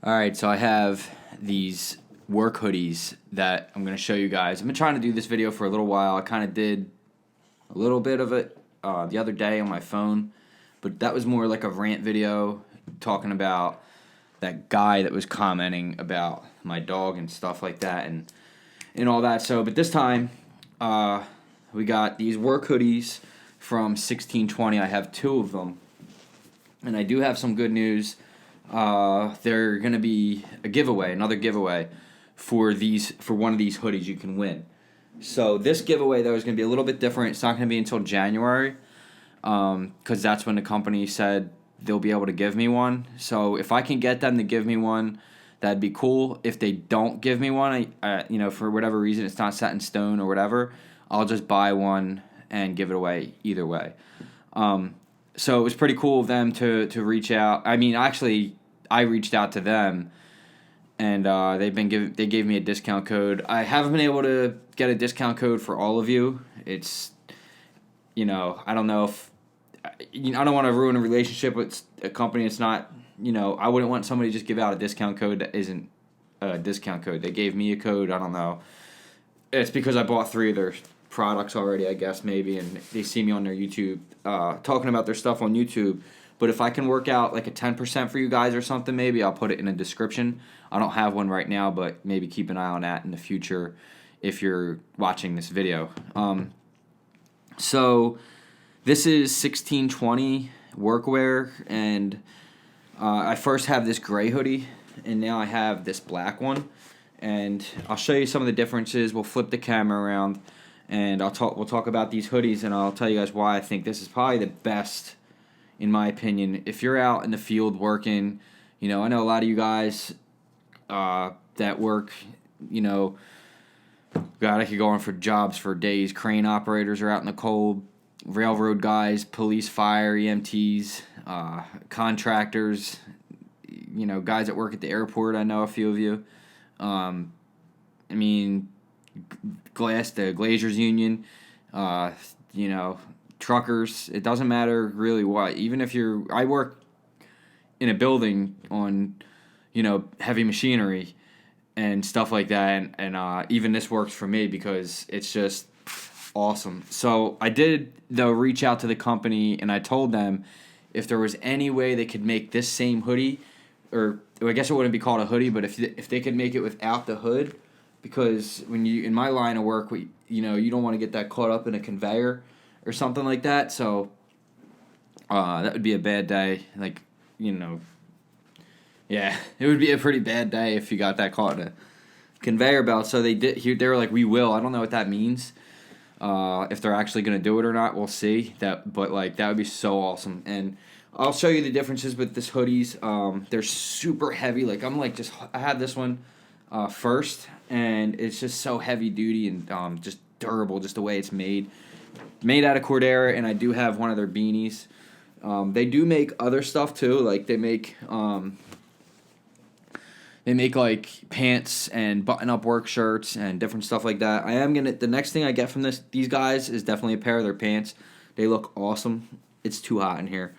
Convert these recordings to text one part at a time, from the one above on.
Alright, so I have these work hoodies that I'm going to show you guys. I've been trying to do this video for a little while. I kind of did a little bit of it the other day on my phone, but that was more like a rant video talking about that guy that was commenting about my dog and stuff like that and all that. So, but this time we got these work hoodies from 1620. I have two of them, and I do have some good news. They're gonna be a giveaway, another giveaway for one of these hoodies you can win. So this giveaway though is gonna be a little bit different. It's not gonna be until January, because that's when the company said they'll be able to give me one. So if I can get them to give me one, that'd be cool. If they don't give me one, for whatever reason it's not set in stone or whatever, I'll just buy one and give it away either way. So it was pretty cool of them to reach out. I mean, actually, I reached out to them, and they gave me a discount code. I haven't been able to get a discount code for all of you. It's, I don't know if I don't want to ruin a relationship with a company. It's not, I wouldn't want somebody to just give out a discount code that isn't a discount code. They gave me a code. I don't know. It's because I bought 3 of their products already, I guess, maybe, and they see me on their YouTube talking about their stuff on YouTube. But if I can work out like a 10% for you guys or something, maybe I'll put it in a description. I don't have one right now, but maybe keep an eye on that in the future if you're watching this video. So this is 1620 workwear, and I first have this gray hoodie, and now I have this black one, and I'll show you some of the differences. We'll flip the camera around, and we'll talk about these hoodies, and I'll tell you guys why I think this is probably the best, in my opinion. If you're out in the field working, I know a lot of you guys that work, God, I could go on for jobs for days. Crane operators are out in the cold, railroad guys, police, fire, EMTs, contractors, guys that work at the airport. I know a few of you. The Glaziers Union, truckers. It doesn't matter really what. Even if I work in a building on, heavy machinery and stuff like that, and even this works for me because it's just awesome. So I did, though, reach out to the company, and I told them if there was any way they could make this same hoodie, or I guess it wouldn't be called a hoodie, but if they could make it without the hood, because in my line of work, you don't want to get that caught up in a conveyor or something like that. So that would be a bad day. Yeah, it would be a pretty bad day if you got that caught in a conveyor belt. So they were like, we will. I don't know what that means. If they're actually going to do it or not, we'll see. But that would be so awesome. And I'll show you the differences with this hoodies. They're super heavy. I have this one first, and it's just so heavy duty and just durable, just the way it's made out of Cordera. And I do have one of their beanies. They do make other stuff too. Like they make like pants and button-up work shirts and different stuff like that. The next thing I get from these guys is definitely a pair of their pants. They look awesome. It's too hot in here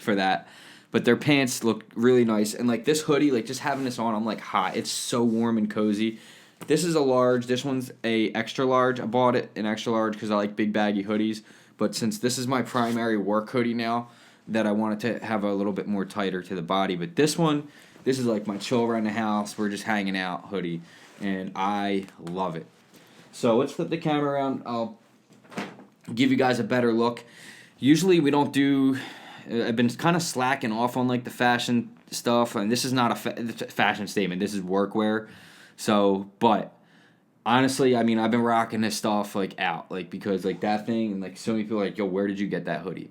for that. But their pants look really nice. And like this hoodie, like just having this on, I'm like hot. It's so warm and cozy. This is a large. This one's a extra large. I bought it in extra large because I like big baggy hoodies. But since this is my primary work hoodie now, that I wanted to have a little bit more tighter to the body. But this is like my chill around the house, we're just hanging out hoodie. And I love it. So let's flip the camera around. I'll give you guys a better look. Usually we don't do... I've been kind of slacking off on like the fashion stuff, and this is not a fashion statement. This is workwear. So, but honestly, I've been rocking this stuff because that thing, and like so many people are like, yo, where did you get that hoodie?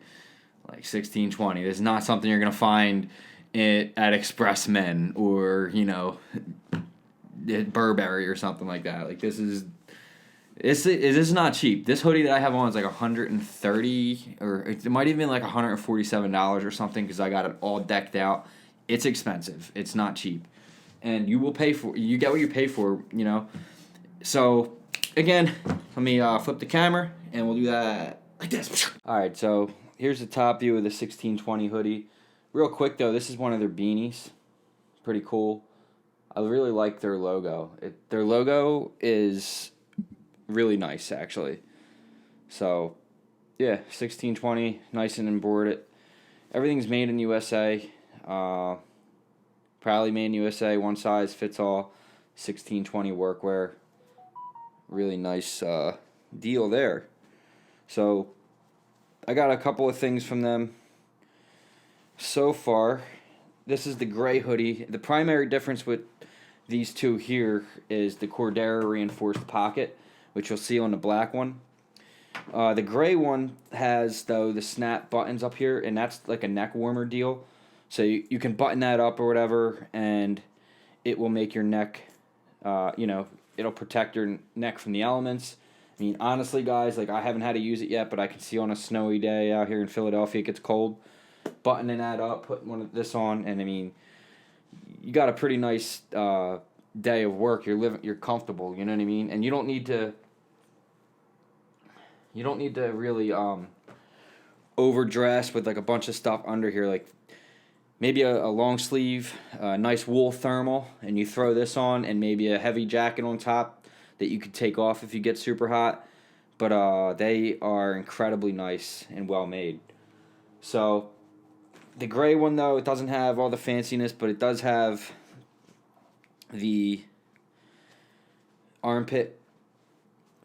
Like 1620. This is not something you're gonna find at Express Men or at Burberry or something like that. Like this is not cheap. This hoodie that I have on is like $130, or it might even be like $147 or something because I got it all decked out. It's expensive. It's not cheap, and you get what you pay for. So again, let me flip the camera and we'll do that like this. All right, so here's the top view of the 1620 hoodie. Real quick though, this is one of their beanies. pretty cool. I really like their logo. Their logo is really nice, actually. So, yeah, 1620, nice and embroidered. Everything's made in USA. Proudly made in USA, one size fits all. 1620 workwear. Really nice deal there. So, I got a couple of things from them so far. This is the gray hoodie. The primary difference with these two here is the Cordera reinforced pocket, which you'll see on the black one. The gray one has, though, the snap buttons up here, and that's like a neck warmer deal. So you can button that up or whatever, and it will make your neck, it'll protect your neck from the elements. I mean, honestly, guys, like I haven't had to use it yet, but I can see on a snowy day out here in Philadelphia, it gets cold. Buttoning that up, putting one of this on, and I mean, you got a pretty nice day of work. You're comfortable. You know what I mean, and you don't need to really overdress with like a bunch of stuff under here, like maybe a long sleeve, nice wool thermal, and you throw this on, and maybe a heavy jacket on top that you could take off if you get super hot. But they are incredibly nice and well made. So the gray one, though, it doesn't have all the fanciness, but it does have the armpit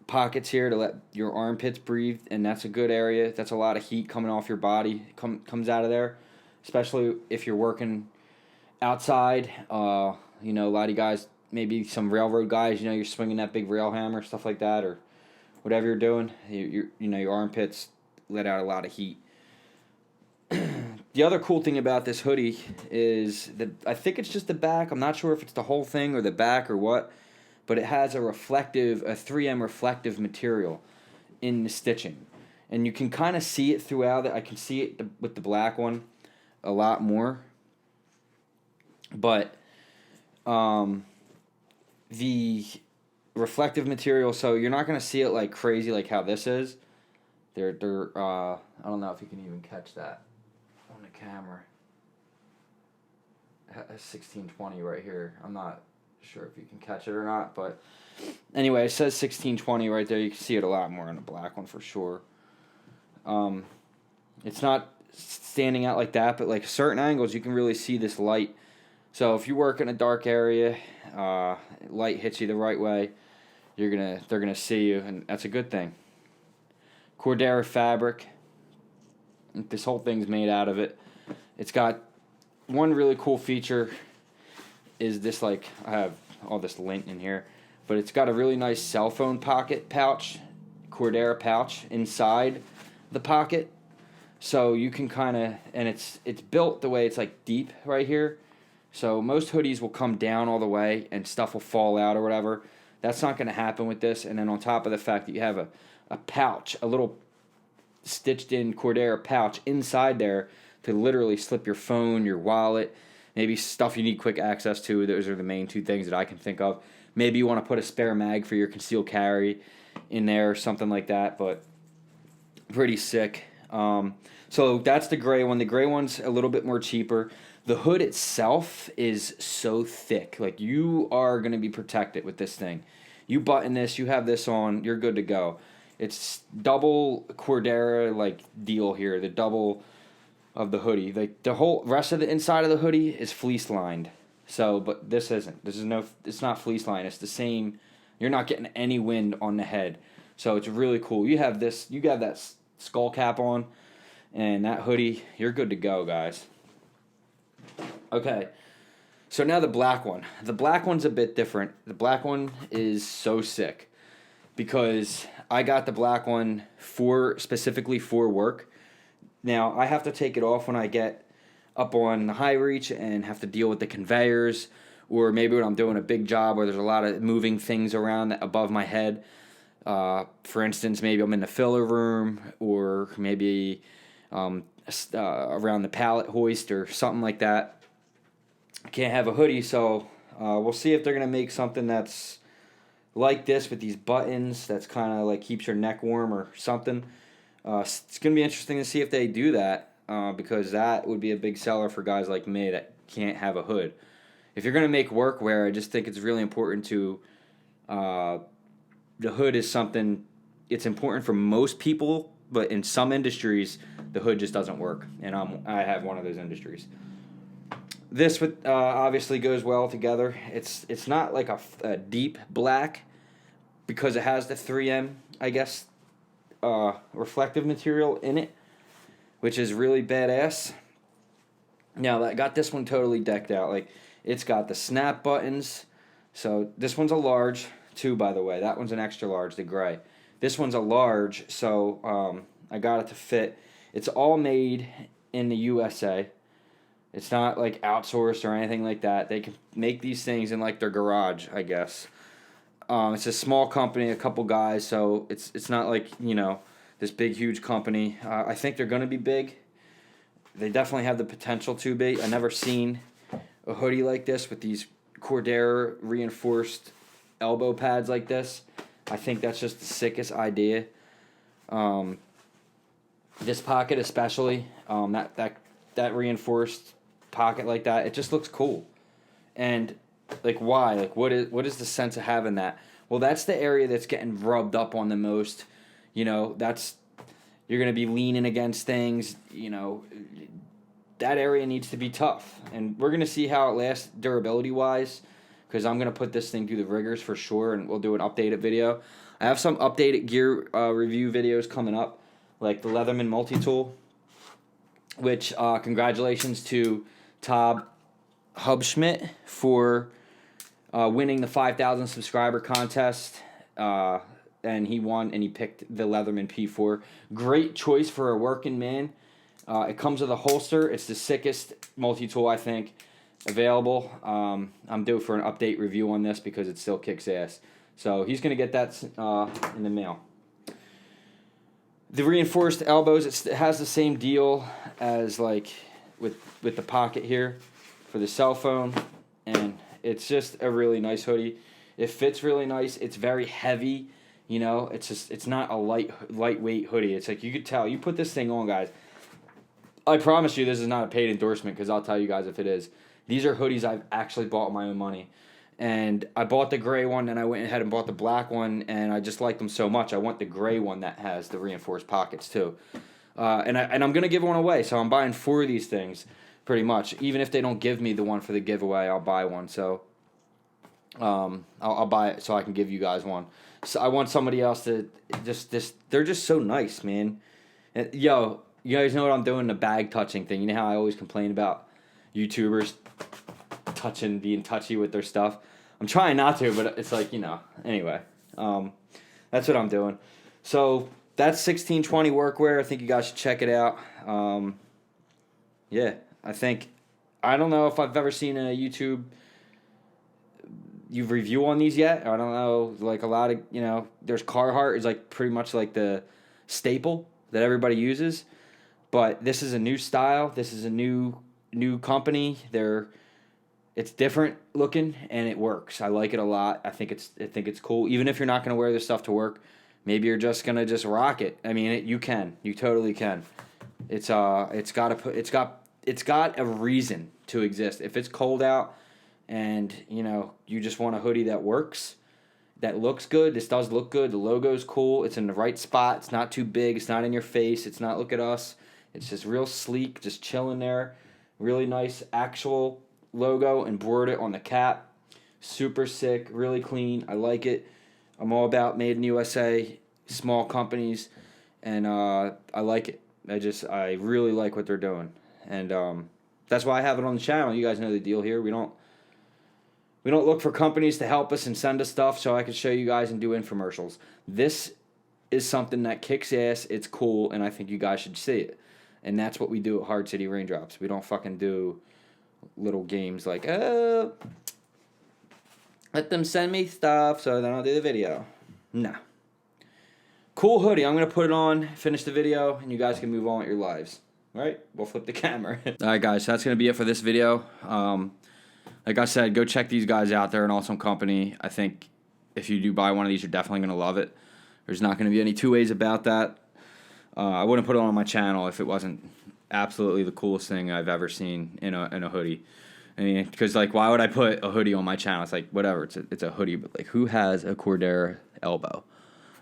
pockets here to let your armpits breathe, and that's a good area. That's a lot of heat coming off your body comes out of there, especially if you're working outside. A lot of you guys, maybe some railroad guys, you're swinging that big rail hammer, stuff like that, or whatever you're doing. Your armpits let out a lot of heat. The other cool thing about this hoodie is that I think it's just the back. I'm not sure if it's the whole thing or the back or what, but it has a 3M reflective material in the stitching. And you can kind of see it throughout it. I can see it with the black one a lot more. But the reflective material, so you're not going to see it like crazy like how this is. I don't know if you can even catch that on the camera. 1620 right here. I'm not sure if you can catch it or not, but anyway, it says 1620 right there. You can see it a lot more on the black one for sure. It's not standing out like that, but like certain angles you can really see this light. So if you work in a dark area, light hits you the right way, they're gonna see you, and that's a good thing. Cordera fabric. This whole thing's made out of it. It's got one really cool feature is this, like, I have all this lint in here, but it's got a really nice cell phone pocket pouch, Cordera pouch inside the pocket. So you can kind of, and it's built the way it's like deep right here. So most hoodies will come down all the way and stuff will fall out or whatever. That's not going to happen with this. And then on top of the fact that you have a pouch, a little stitched in Cordera pouch inside there to literally slip your phone, your wallet, maybe stuff you need quick access to. Those are the main two things that I can think of. Maybe you want to put a spare mag for your concealed carry in there or something like that, but pretty sick. So that's the gray one. The gray one's a little bit more cheaper. The hood itself is so thick. Like, you are going to be protected with this thing. You button this, you have this on, you're good to go. It's double Cordera, like, deal here. The double of the hoodie. Like, the whole rest of the inside of the hoodie is fleece lined. So, but this isn't. It's not fleece lined. It's the same. You're not getting any wind on the head. So it's really cool. You have that skull cap on and that hoodie. You're good to go, guys. Okay. So now the black one. The black one's a bit different. The black one is so sick because I got the black one specifically for work. Now, I have to take it off when I get up on the high reach and have to deal with the conveyors, or maybe when I'm doing a big job where there's a lot of moving things around above my head. For instance, maybe I'm in the filler room, or maybe around the pallet hoist or something like that. I can't have a hoodie, so we'll see if they're going to make something that's like this with these buttons that's kind of like keeps your neck warm or something. It's going to be interesting to see if they do that, because that would be a big seller for guys like me that can't have a hood. if you're going to make workwear, I just think it's really important to, the hood is something, it's important for most people, but in some industries, the hood just doesn't work, and I have one of those industries. This with obviously goes well together. It's not like a deep black because it has the 3M, I guess, reflective material in it, which is really badass. Now, I got this one totally decked out. Like, it's got the snap buttons. So this one's a large, too, by the way. That one's an extra large, the gray. This one's a large, so I got it to fit. It's all made in the USA. It's not, like, outsourced or anything like that. They can make these things in, like, their garage, I guess. It's a small company, a couple guys, so it's not like, you know, this big, huge company. I think they're going to be big. They definitely have the potential to be. I never seen a hoodie like this with these Cordura reinforced elbow pads like this. I think that's just the sickest idea. This pocket especially, that reinforced pocket like that, it just looks cool. And like, why? Like, what is the sense of having that? Well, that's the area that's getting rubbed up on the most. You know, you're going to be leaning against things, you know, that area needs to be tough. And we're going to see how it lasts durability-wise, because I'm going to put this thing through the rigors for sure, and we'll do an updated video. I have some updated gear review videos coming up, like the Leatherman multi-tool, which congratulations to Todd Hubschmidt for winning the 5,000 subscriber contest. And he won, and he picked the Leatherman P4. Great choice for a working man. It comes with a holster. It's the sickest multi-tool, I think, available. I'm due for an update review on this because it still kicks ass. So he's going to get that in the mail. The reinforced elbows, it has the same deal as like with the pocket here for the cell phone. And it's just a really nice hoodie. It fits really nice. It's very heavy. You know, it's not a lightweight hoodie. It's like, you could tell. You put this thing on, guys. I promise you this is not a paid endorsement, because I'll tell you guys if it is. These are hoodies I've actually bought with my own money. And I bought the gray one, and I went ahead and bought the black one, and I just like them so much. I want the gray one that has the reinforced pockets too. And I'm going to give one away, so I'm buying 4 of these things pretty much. Even if they don't give me the one for the giveaway, I'll buy one. So I'll buy it so I can give you guys one. So I want somebody else to they're just so nice, man. And, yo, you guys know what I'm doing, the bag touching thing. You know how I always complain about YouTubers being touchy with their stuff? I'm trying not to, but it's like, you know, anyway. That's what I'm doing. So that's 1620 workwear. I think you guys should check it out. Yeah, I don't know if I've ever seen a YouTube review on these yet. I don't know, like a lot of, you know, there's Carhartt is like pretty much like the staple that everybody uses, but this is a new style. This is a new company. It's different looking and it works. I like it a lot. I think it's cool. Even if you're not going to wear this stuff to work, maybe you're just going to just rock it. I mean, you totally can. It's got a reason to exist. If it's cold out, and, you know, you just want a hoodie that works, that looks good. This does look good. The logo's cool. It's in the right spot. It's not too big. It's not in your face. It's not, look at us. It's just real sleek, just chilling there. Really nice actual logo embroidered on the cap. Super sick, really clean. I like it. I'm all about made in USA, small companies, and I like it. I really like what they're doing. And that's why I have it on the channel. You guys know the deal here. We don't look for companies to help us and send us stuff so I can show you guys and do infomercials. This is something that kicks ass. It's cool, and I think you guys should see it. And that's what we do at Hard City Raindrops. We don't fucking do little games like, let them send me stuff so then I'll do the video. No. Cool hoodie. I'm going to put it on, finish the video, and you guys can move on with your lives. All right? We'll flip the camera. All right, guys. So that's going to be it for this video. Like I said, go check these guys out. They're an awesome company. I think if you do buy one of these, you're definitely going to love it. There's not going to be any two ways about that. I wouldn't put it on my channel if it wasn't absolutely the coolest thing I've ever seen in a hoodie. I mean, because like, why would I put a hoodie on my channel? It's like, whatever, it's a hoodie, but like, who has a Cordera elbow?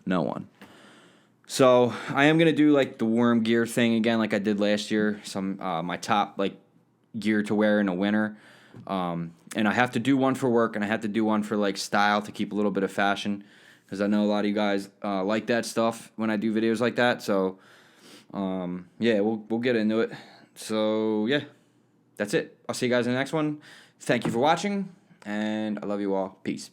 No one. So I am gonna do like the worm gear thing again, like I did last year. Some my top like gear to wear in the winter, and I have to do one for work, and I have to do one for like style to keep a little bit of fashion, because I know a lot of you guys like that stuff when I do videos like that. So yeah, we'll get into it. So yeah, that's it. I'll see you guys in the next one. Thank you for watching, and I love you all. Peace.